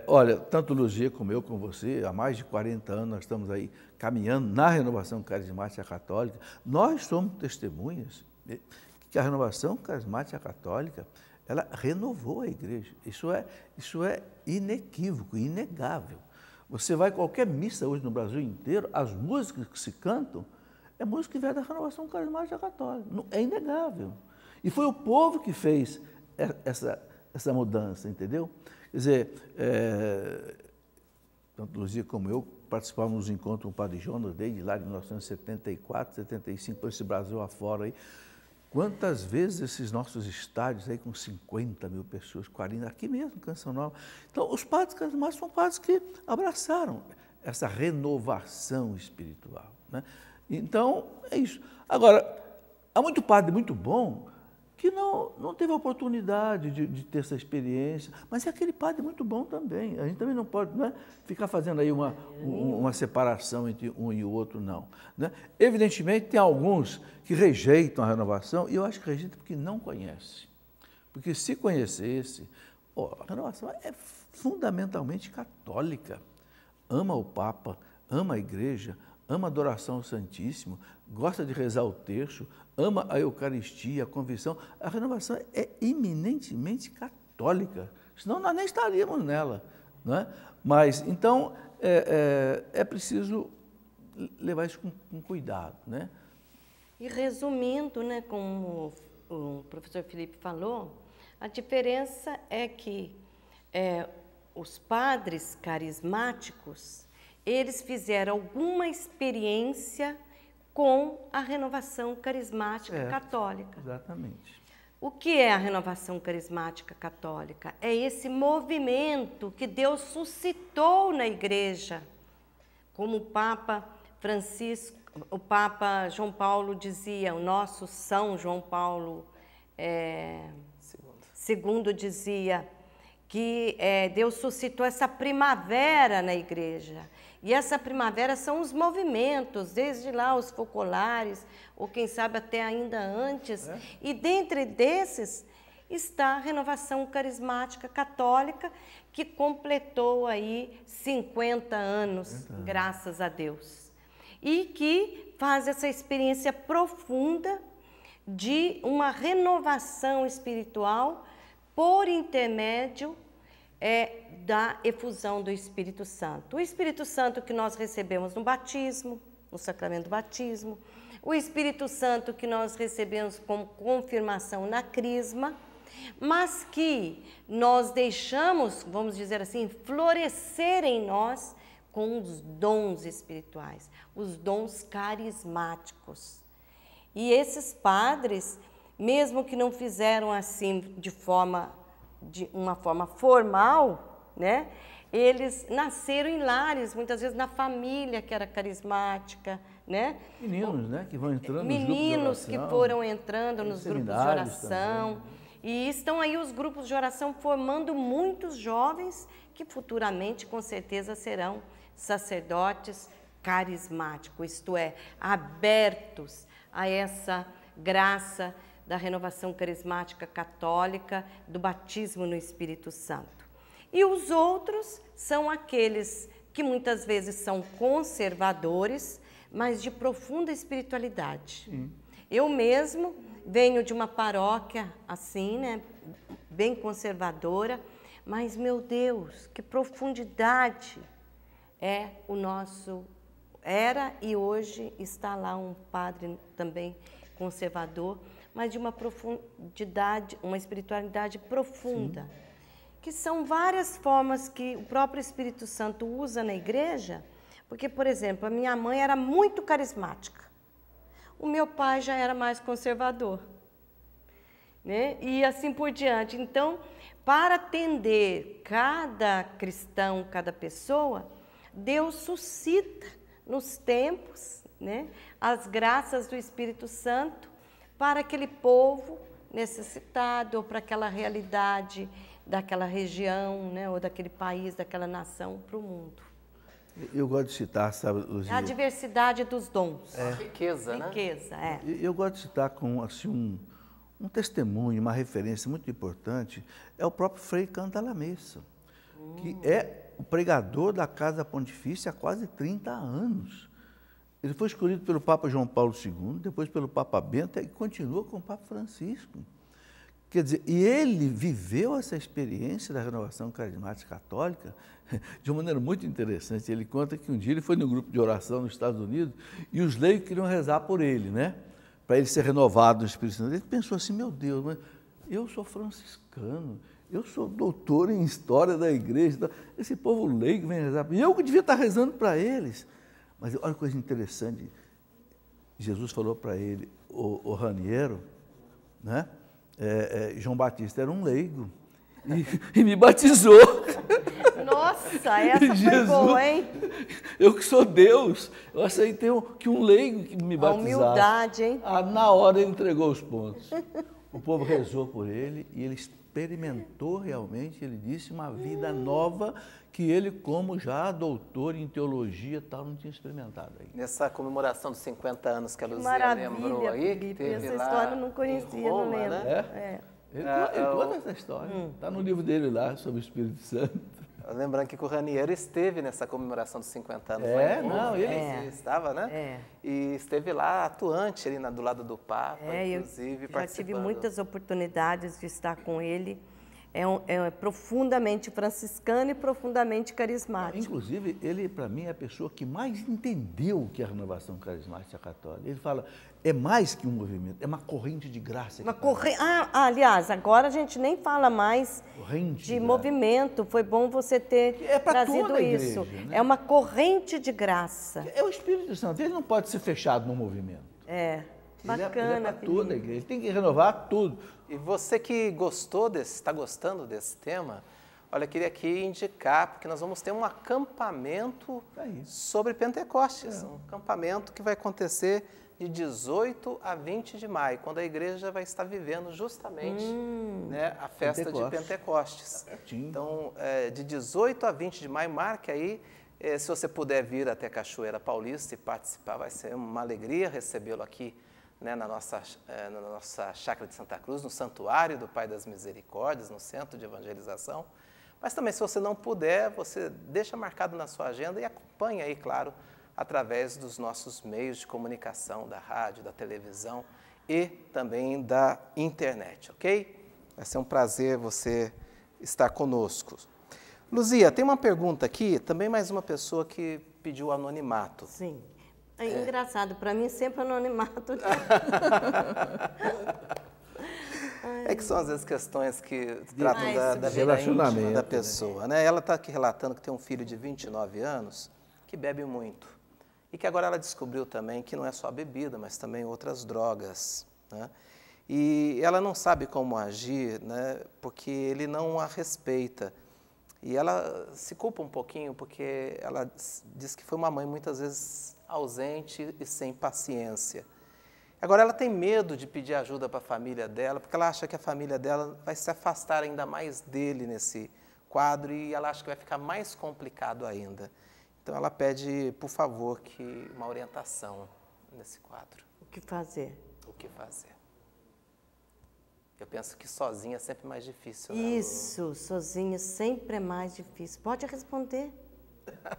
Olha, tanto Luzia como eu, como você, há mais de 40 anos nós estamos aí caminhando na renovação carismática católica. Nós somos testemunhas que a renovação carismática católica ela renovou a igreja. Isso é inequívoco, inegável. Você vai a qualquer missa hoje no Brasil inteiro, as músicas que se cantam é música que vem da renovação carismática católica. É inegável. E foi o povo que fez essa mudança, entendeu? Quer dizer, tanto Luzia como eu participávamos dos encontros com o Padre Jonas desde lá de 1974, 75, por esse Brasil afora aí. Quantas vezes esses nossos estádios aí com 50 mil pessoas, 40, aqui mesmo, Canção Nova. Então, os padres carismáticos são padres que abraçaram essa renovação espiritual, né? Então, é isso. Agora, há muito padre muito bom que não teve a oportunidade de ter essa experiência, mas é aquele padre muito bom também. A gente também não pode, né, ficar fazendo aí uma separação entre um e o outro, não, né? Evidentemente, tem alguns que rejeitam a renovação, e eu acho que rejeitam porque não conhecem. Porque se conhecesse, a renovação é fundamentalmente católica. Ama o Papa, ama a Igreja, ama a adoração ao Santíssimo, gosta de rezar o terço, ama a Eucaristia, a confissão. A renovação é eminentemente católica, senão nós nem estaríamos nela, não é? Mas, então, é preciso levar isso com cuidado, né? E resumindo, né, como o professor Felipe falou, a diferença é que os padres carismáticos, eles fizeram alguma experiência com a renovação carismática católica. Exatamente. O que é a renovação carismática católica? É esse movimento que Deus suscitou na igreja, como o Papa Francisco, o Papa João Paulo dizia, o nosso São João Paulo II dizia que Deus suscitou essa primavera na igreja. E essa primavera são os movimentos, desde lá os focolares, ou quem sabe até ainda antes. E dentre desses está a renovação carismática católica, que completou aí 50 anos, graças a Deus. E que faz essa experiência profunda de uma renovação espiritual por intermédio da efusão do Espírito Santo. O Espírito Santo que nós recebemos no batismo, no sacramento do batismo, o Espírito Santo que nós recebemos como confirmação na crisma, mas que nós deixamos, vamos dizer assim, florescer em nós com os dons espirituais, os dons carismáticos. E esses padres, mesmo que não fizeram assim de uma forma formal, né? Eles nasceram em lares, muitas vezes na família que era carismática, né? Meninos, né, que vão entrando Meninos que foram entrando nos grupos de oração. Também. E estão aí os grupos de oração formando muitos jovens que futuramente, com certeza, serão sacerdotes carismáticos, isto é, abertos a essa graça da renovação carismática católica, do batismo no Espírito Santo. E os outros são aqueles que muitas vezes são conservadores, mas de profunda espiritualidade. Eu mesmo venho de uma paróquia assim, né, bem conservadora, mas, meu Deus, que profundidade é o nosso... Era e hoje está lá um padre também conservador, mas de uma profundidade, uma espiritualidade profunda. Sim. Que são várias formas que o próprio Espírito Santo usa na igreja, porque, por exemplo, a minha mãe era muito carismática, o meu pai já era mais conservador, né? E assim por diante. Então, para atender cada cristão, cada pessoa, Deus suscita nos tempos, né, as graças do Espírito Santo para aquele povo necessitado, ou para aquela realidade daquela região, né, ou daquele país, daquela nação, para o mundo. Eu gosto de citar, sabe, Luzia? A diversidade dos dons. A riqueza, né? Riqueza, Eu gosto de citar com assim, um testemunho, uma referência muito importante, é o próprio Frei Cantalamessa, que é o pregador da Casa Pontifícia há quase 30 anos. Ele foi escolhido pelo Papa João Paulo II, depois pelo Papa Bento e continua com o Papa Francisco. Quer dizer, e ele viveu essa experiência da renovação carismática católica de uma maneira muito interessante. Ele conta que um dia ele foi num grupo de oração nos Estados Unidos e os leigos queriam rezar por ele, né? Para ele ser renovado no Espírito Santo. Ele pensou assim, meu Deus, mas eu sou franciscano, eu sou doutor em história da igreja, esse povo leigo vem rezar por mim, eu que devia estar rezando para eles. Mas olha que coisa interessante, Jesus falou para ele, o Raniero, né? João Batista era um leigo e me batizou. Nossa, essa foi boa, hein? Eu que sou Deus, eu aceitei que um leigo que me batizasse. A humildade, hein? Na hora ele entregou os pontos. O povo rezou por ele e ele experimentou realmente, ele disse, uma vida nova que ele, como já doutor em teologia, tal, não tinha experimentado ainda. Nessa comemoração dos 50 anos que a Luzia lembrou aí, que teve essa lá história eu não conhecia, em Roma, não lembro. né? Ele conta essa história, está no livro dele lá, sobre o Espírito Santo. Lembrando que o Raniero esteve nessa comemoração dos 50 anos. Ele estava, né? E esteve lá atuante, ali do lado do Papa, inclusive, eu já tive muitas oportunidades de estar com ele. É profundamente franciscano e profundamente carismático. Inclusive, ele, para mim, é a pessoa que mais entendeu o que é a renovação carismática católica. Ele fala, é mais que um movimento, é uma corrente de graça. Aliás, agora a gente nem fala mais de movimento. Foi bom você ter trazido isso. Igreja, né? É uma corrente de graça. É o Espírito Santo, ele não pode ser fechado no movimento. Bacana. Ele é para toda a igreja, ele tem que renovar tudo. E você que está gostando desse tema, olha, eu queria aqui indicar, porque nós vamos ter um acampamento sobre Pentecostes. Um acampamento que vai acontecer de 18 a 20 de maio, quando a igreja vai estar vivendo justamente a festa de Pentecostes. Então, de 18 a 20 de maio, marque aí. Se você puder vir até Cachoeira Paulista e participar, vai ser uma alegria recebê-lo aqui, né, na nossa chácara de Santa Cruz, no Santuário do Pai das Misericórdias, no Centro de Evangelização. Mas também, se você não puder, você deixa marcado na sua agenda e acompanha aí, claro, através dos nossos meios de comunicação, da rádio, da televisão e também da internet, ok? Vai ser um prazer você estar conosco. Luzia, tem uma pergunta aqui, também mais uma pessoa que pediu anonimato. Sim. É engraçado, para mim sempre anonimato. É que são às vezes questões que tratam da vida íntima da pessoa, né? Ela está aqui relatando que tem um filho de 29 anos que bebe muito e que agora ela descobriu também que não é só a bebida, mas também outras drogas, né? E ela não sabe como agir, né? Porque ele não a respeita. E ela se culpa um pouquinho porque ela diz que foi uma mãe muitas vezes ausente e sem paciência. Agora ela tem medo de pedir ajuda para a família dela, porque ela acha que a família dela vai se afastar ainda mais dele nesse quadro e ela acha que vai ficar mais complicado ainda. Então ela pede, por favor, uma orientação nesse quadro. O que fazer? O que fazer? Eu penso que sozinha é sempre mais difícil, né? Isso, sozinha sempre é mais difícil. Pode responder.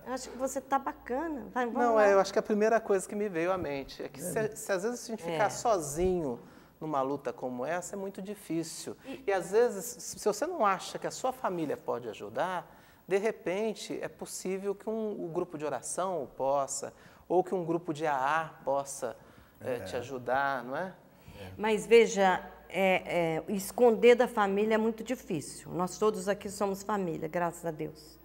Eu acho que você está bacana. Vamos lá. Eu acho que a primeira coisa que me veio à mente é que se às vezes a gente ficar sozinho numa luta como essa, é muito difícil. E às vezes, se você não acha que a sua família pode ajudar, de repente é possível que um grupo de oração possa, ou que um grupo de AA possa te ajudar, não é? Mas veja, esconder da família é muito difícil. Nós todos aqui somos família, graças a Deus.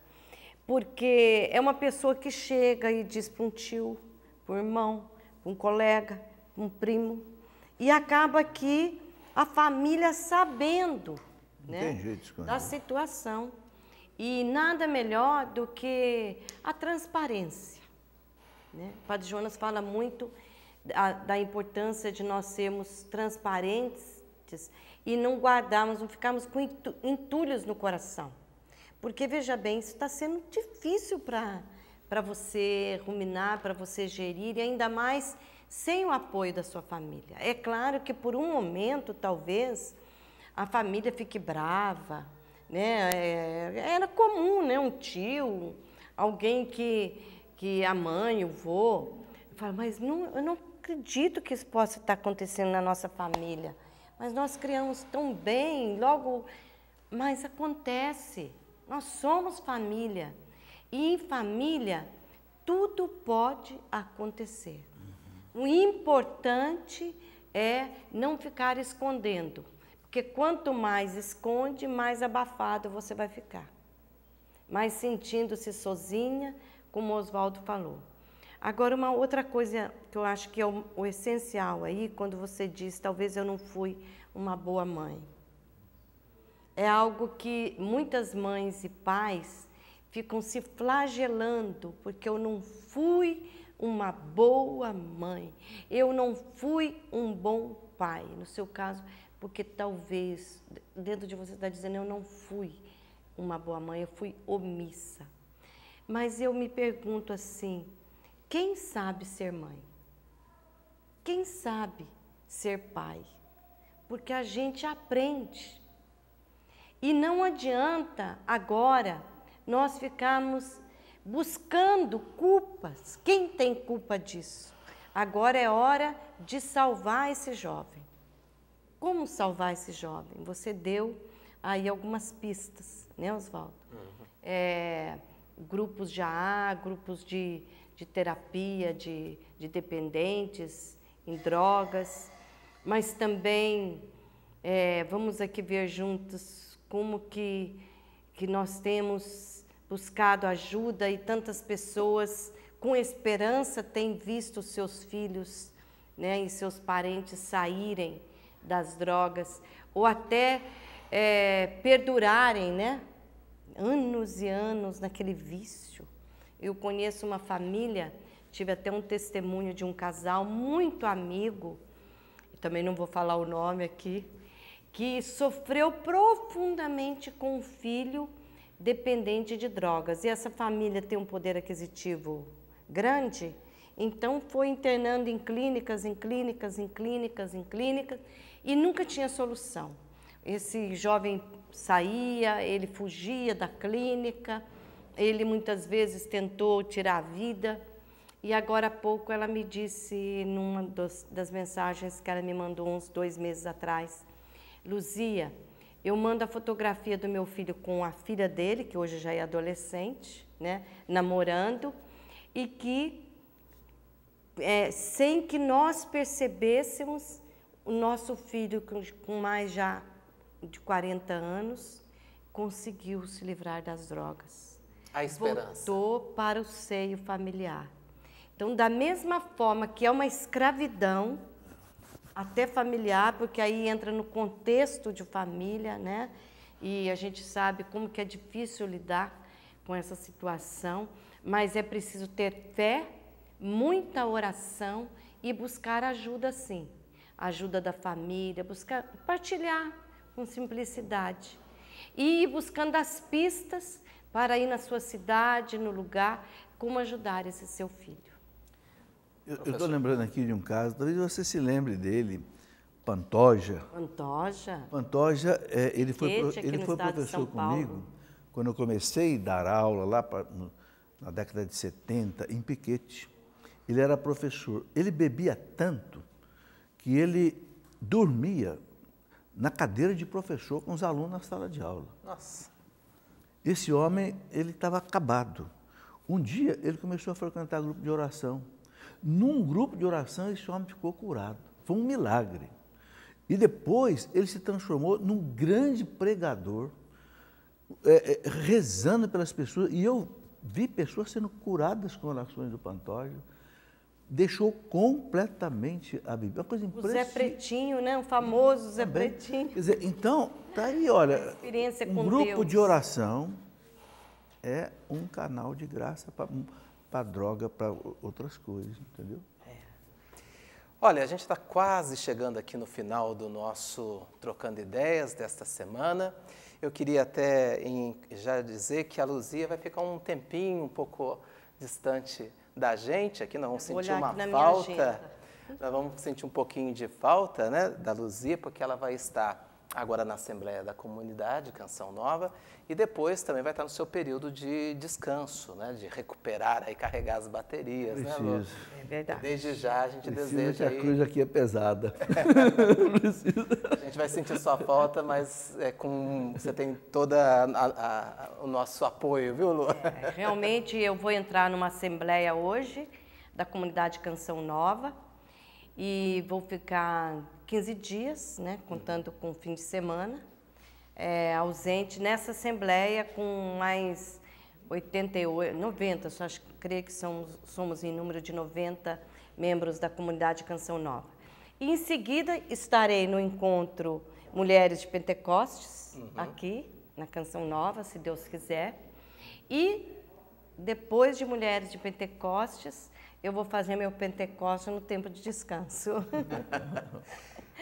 Porque é uma pessoa que chega e diz para um tio, para um irmão, para um colega, para um primo, e acaba que a família sabendo, né, da situação. E nada melhor do que a transparência, né? O Padre Jonas fala muito da importância de nós sermos transparentes e não guardarmos, não ficarmos com entulhos no coração. Porque, veja bem, isso está sendo difícil para você ruminar, para você gerir, e ainda mais sem o apoio da sua família. É claro que, por um momento, talvez, a família fique brava, né? Era comum, né? Um tio, alguém que a mãe, o vô, fala, mas eu não acredito que isso possa estar acontecendo na nossa família. mas nós criamos tão bem, logo... Mas acontece, nós somos família. E em família, tudo pode acontecer. O importante é não ficar escondendo, porque quanto mais esconde, mais abafado você vai ficar. Mais sentindo-se sozinha, como o Oswaldo falou. Agora, uma outra coisa que eu acho que é o essencial aí, quando você diz, talvez eu não fui uma boa mãe. É algo que muitas mães e pais ficam se flagelando, porque eu não fui uma boa mãe, eu não fui um bom pai. No seu caso, porque talvez, dentro de você está dizendo, eu não fui uma boa mãe, eu fui omissa. Mas eu me pergunto assim, quem sabe ser mãe? Quem sabe ser pai? Porque a gente aprende. E não adianta agora nós ficarmos buscando culpas. Quem tem culpa disso? Agora é hora de salvar esse jovem. Como salvar esse jovem? Você deu aí algumas pistas, né, Oswaldo? Grupos de AA, grupos de terapia de dependentes em drogas, mas também vamos aqui ver juntos como que nós temos buscado ajuda e tantas pessoas com esperança têm visto seus filhos, né, e seus parentes saírem das drogas ou até perdurarem, né, anos e anos naquele vício. Eu conheço uma família, tive até um testemunho de um casal muito amigo, também não vou falar o nome aqui, que sofreu profundamente com um filho dependente de drogas. E essa família tem um poder aquisitivo grande, então foi internando em clínicas, e nunca tinha solução. Esse jovem saía, ele fugia da clínica, ele muitas vezes tentou tirar a vida. E agora há pouco ela me disse, numa das mensagens que ela me mandou uns 2 meses atrás, Luzia, eu mando a fotografia do meu filho com a filha dele, que hoje já é adolescente, né, namorando, e que, sem que nós percebêssemos, o nosso filho, com mais já de 40 anos, conseguiu se livrar das drogas. A esperança. Voltou para o seio familiar. Então, da mesma forma que é uma escravidão, até familiar, porque aí entra no contexto de família, né? E a gente sabe como que é difícil lidar com essa situação, mas é preciso ter fé, muita oração e buscar ajuda, sim. Ajuda da família, buscar partilhar com simplicidade. E ir buscando as pistas para ir na sua cidade, no lugar, como ajudar esse seu filho. Eu estou lembrando aqui de um caso, talvez você se lembre dele, Pantoja. Pantoja, ele foi professor comigo quando eu comecei a dar aula lá na década de 70, em Piquete. Ele era professor. Ele bebia tanto que ele dormia na cadeira de professor com os alunos na sala de aula. Nossa! Esse homem, ele estava acabado. Um dia, ele começou a frequentar grupo de oração. Num grupo de oração, esse homem ficou curado. Foi um milagre. E depois, ele se transformou num grande pregador, rezando pelas pessoas. E eu vi pessoas sendo curadas com orações do Pantoja. Deixou completamente a Bíblia. Uma coisa impressionante. O Zé Pretinho, né? O famoso Zé Pretinho. Quer dizer, então, tá aí, olha, experiência com um grupo Deus. de oração é um canal de graça para droga, para outras coisas, entendeu? Olha, a gente está quase chegando aqui no final do nosso Trocando Ideias desta semana. Eu queria até já dizer que a Luzia vai ficar um tempinho um pouco distante da gente aqui, nós vamos sentir uma falta, nós vamos sentir um pouquinho de falta, né, da Luzia, porque ela vai estar agora na Assembleia da Comunidade, Canção Nova, e depois também vai estar no seu período de descanso, né, de recuperar e carregar as baterias, né, Lu? É verdade. Desde já a gente Precisa, deseja que a cruz aqui é pesada. A gente gente vai sentir sua falta, mas você tem todo o nosso apoio, viu, Lu? Realmente eu vou entrar numa assembleia hoje da comunidade Canção Nova e vou ficar 15 dias, né, contando com o fim de semana, ausente nessa assembleia com mais 88, 90, creio que somos em número de 90 membros da comunidade Canção Nova. E em seguida estarei no encontro Mulheres de Pentecostes, aqui na Canção Nova, se Deus quiser. E depois de Mulheres de Pentecostes, eu vou fazer meu Pentecostes no tempo de descanso.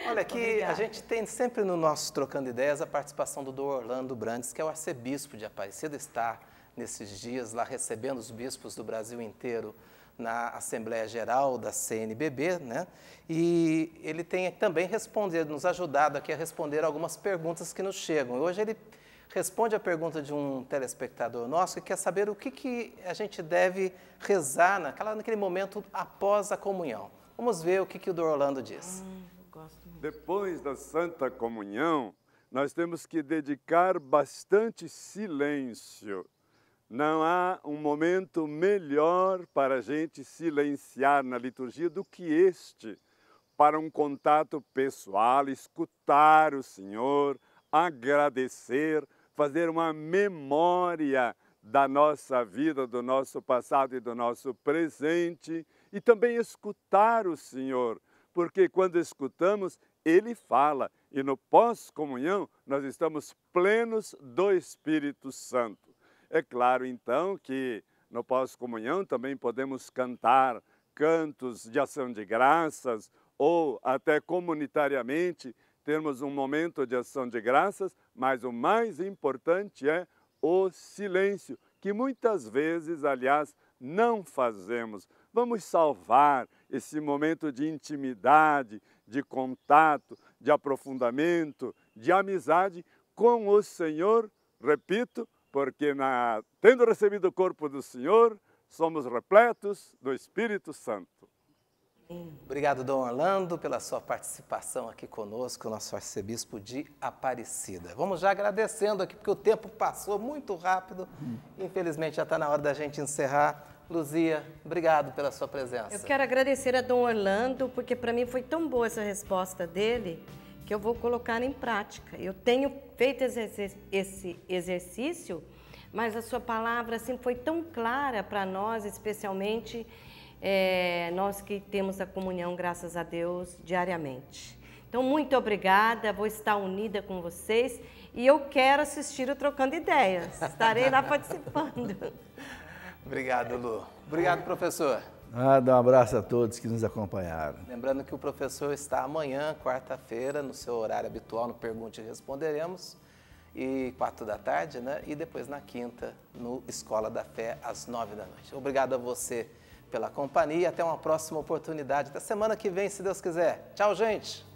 Olha, aqui a gente tem sempre no nosso Trocando Ideias a participação do Dom Orlando Brandes, que é o arcebispo de Aparecida, está nesses dias lá recebendo os bispos do Brasil inteiro na Assembleia Geral da CNBB, né? E ele tem também nos ajudado aqui a responder algumas perguntas que nos chegam. Hoje ele responde a pergunta de um telespectador nosso que quer saber o que a gente deve rezar naquele momento após a comunhão. Vamos ver o que o Dom Orlando diz. Depois da Santa Comunhão, nós temos que dedicar bastante silêncio. Não há um momento melhor para a gente silenciar na liturgia do que este, para um contato pessoal, escutar o Senhor, agradecer, fazer uma memória da nossa vida, do nosso passado e do nosso presente, e também escutar o Senhor, porque quando escutamos, Ele fala, e no pós-comunhão nós estamos plenos do Espírito Santo. É claro, então, que no pós-comunhão também podemos cantar cantos de ação de graças ou até comunitariamente termos um momento de ação de graças, mas o mais importante é o silêncio, que muitas vezes, aliás, não fazemos. Vamos salvar esse momento de intimidade, de contato, de aprofundamento, de amizade com o Senhor, repito, porque tendo recebido o corpo do Senhor, somos repletos do Espírito Santo. Obrigado, Dom Orlando, pela sua participação aqui conosco, nosso arcebispo de Aparecida. Vamos já agradecendo aqui, porque o tempo passou muito rápido. Infelizmente, já está na hora da gente encerrar. Luzia, obrigado pela sua presença. Eu quero agradecer a Dom Orlando, porque para mim foi tão boa essa resposta dele, que eu vou colocar em prática. Eu tenho feito esse exercício, mas a sua palavra assim, foi tão clara para nós, especialmente nós que temos a comunhão, graças a Deus, diariamente. Então, muito obrigada, vou estar unida com vocês e eu quero assistir o Trocando Ideias. Estarei lá participando. Obrigado, Lu. Obrigado, professor. Dá um abraço a todos que nos acompanharam. Lembrando que o professor está amanhã, quarta-feira, no seu horário habitual, no Pergunte e Responderemos, e 4 da tarde, né? E depois na quinta, no Escola da Fé, às 9 da noite. Obrigado a você pela companhia. Até uma próxima oportunidade. Até semana que vem, se Deus quiser. Tchau, gente!